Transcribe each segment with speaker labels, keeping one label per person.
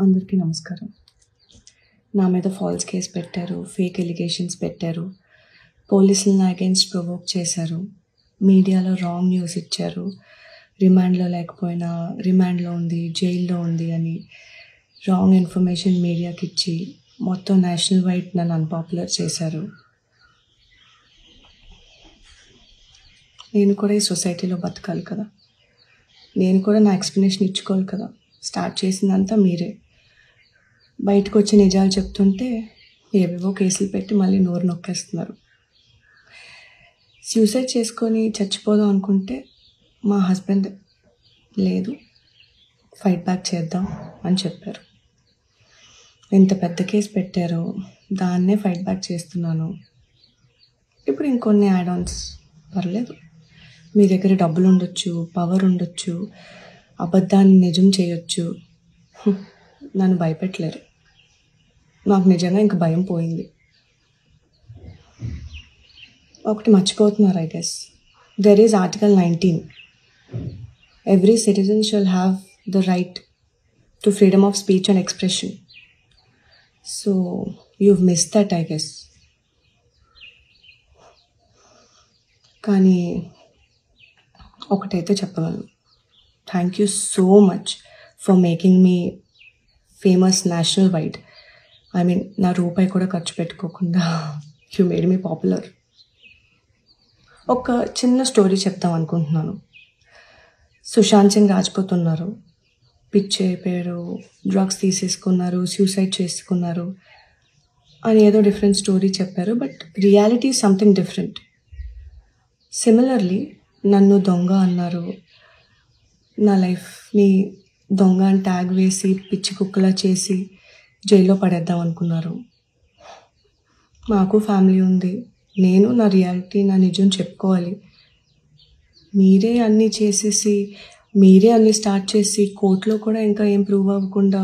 Speaker 1: అందరికీ నమస్కారం. నా మీద ఫాల్స్ కేస్ పెట్టారు, ఫేక్ ఎలిగేషన్స్ పెట్టారు, పోలీసులు నా అగెన్స్ట్ ప్రొవోక్ చేశారు, మీడియాలో రాంగ్ న్యూస్ ఇచ్చారు, రిమాండ్లో లేకపోయినా రిమాండ్లో ఉంది, జైల్లో ఉంది అని రాంగ్ ఇన్ఫర్మేషన్ మీడియాకి ఇచ్చి మొత్తం నేషనల్ వైడ్ నన్ను అన్పాపులర్ చేశారు. నేను కూడా ఈ సొసైటీలో బతకాలి కదా, నేను కూడా నా ఎక్స్ప్లెనేషన్ ఇచ్చుకోవాలి కదా. స్టార్ట్ చేసిందంతా మీరే. బయటకు వచ్చి నిజాలు చెప్తుంటే ఏవేవో కేసులు పెట్టి మళ్ళీ నోరు నొక్కేస్తున్నారు. సూసైడ్ చేసుకొని చచ్చిపోదాం అనుకుంటే మా హస్బెండ్ లేదు, ఫైట్ బ్యాక్ చేద్దాం అని చెప్పారు. ఎంత పెద్ద కేసు పెట్టారో దాన్నే ఫైట్ బ్యాక్ చేస్తున్నాను. ఇప్పుడు ఇంకొన్ని యాడ్ ఆన్స్ పర్లేదు, మీ దగ్గర డబ్బులు ఉండొచ్చు, పవర్ ఉండొచ్చు, అబద్ధాన్ని నిజం చేయొచ్చు, నన్ను భయపెట్టలేరు. నాకు నిజంగా ఇంక భయం పోయింది. ఒకటి మర్చిపోతున్నారు, I guess. There is article 19. Every citizen shall have the right to freedom of speech and expression. So you've missed that, I guess. కానీ ఒకటైతే చెప్పగలను, thank you so much for making me famous national wide. I mean, నా రూపాయి కూడా ఖర్చు పెట్టుకోకుండా you made me popular. ఒక చిన్న స్టోరీ చెప్తాం అనుకుంటున్నాను. సుశాంత్ సింగ్ రాజ్పూత్ ఉన్నారు, పిచ్చి అయిపోయారు, డ్రగ్స్ తీసేసుకున్నారు, సూసైడ్ చేసుకున్నారు అని ఏదో డిఫరెంట్ స్టోరీ చెప్పారు. But reality is something different. Similarly నన్ను దొంగ అన్నారు, నా లైఫ్ని దొంగ అని ట్యాగ్ వేసి పిచ్చి కుక్కలా చేసి జైల్లో పడేద్దాం అనుకున్నారు. మాకు ఫ్యామిలీ ఉంది, నేను నా రియాలిటీ, నా నిజం చెప్పుకోవాలి. మీరే అన్నీ చేసేసి, మీరే అన్నీ స్టార్ట్ చేసి, కోర్టులో కూడా ఇంకా ఏం ప్రూవ్ అవ్వకుండా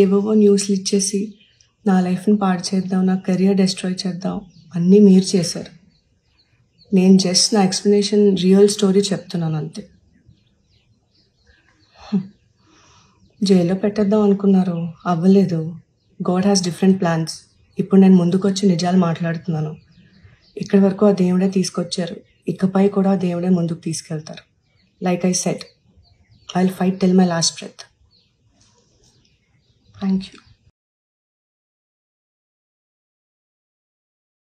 Speaker 1: ఏవేవో న్యూస్లు ఇచ్చేసి నా లైఫ్ని పాడు చేద్దాం, నా కెరియర్ డిస్ట్రాయ్ చేద్దాం అన్నీ మీరు చేశారు. నేను జస్ట్ నా ఎక్స్ప్లెనేషన్, రియల్ స్టోరీ చెప్తున్నాను అంతే. జైల్లో పెట్టేద్దాం అనుకున్నారు, అవ్వలేదు. God has different plans. ఇప్పుడు నేను ముందుకు వచ్చి నిజాలు మాట్లాడుతున్నాను. ఇక్కడి వరకు ఆ దేవుడే తీసుకొచ్చారు, ఇకపై కూడా ఆ దేవుడే ముందుకు తీసుకెళ్తారు. Like I said, I will fight till my last breath. Thank you.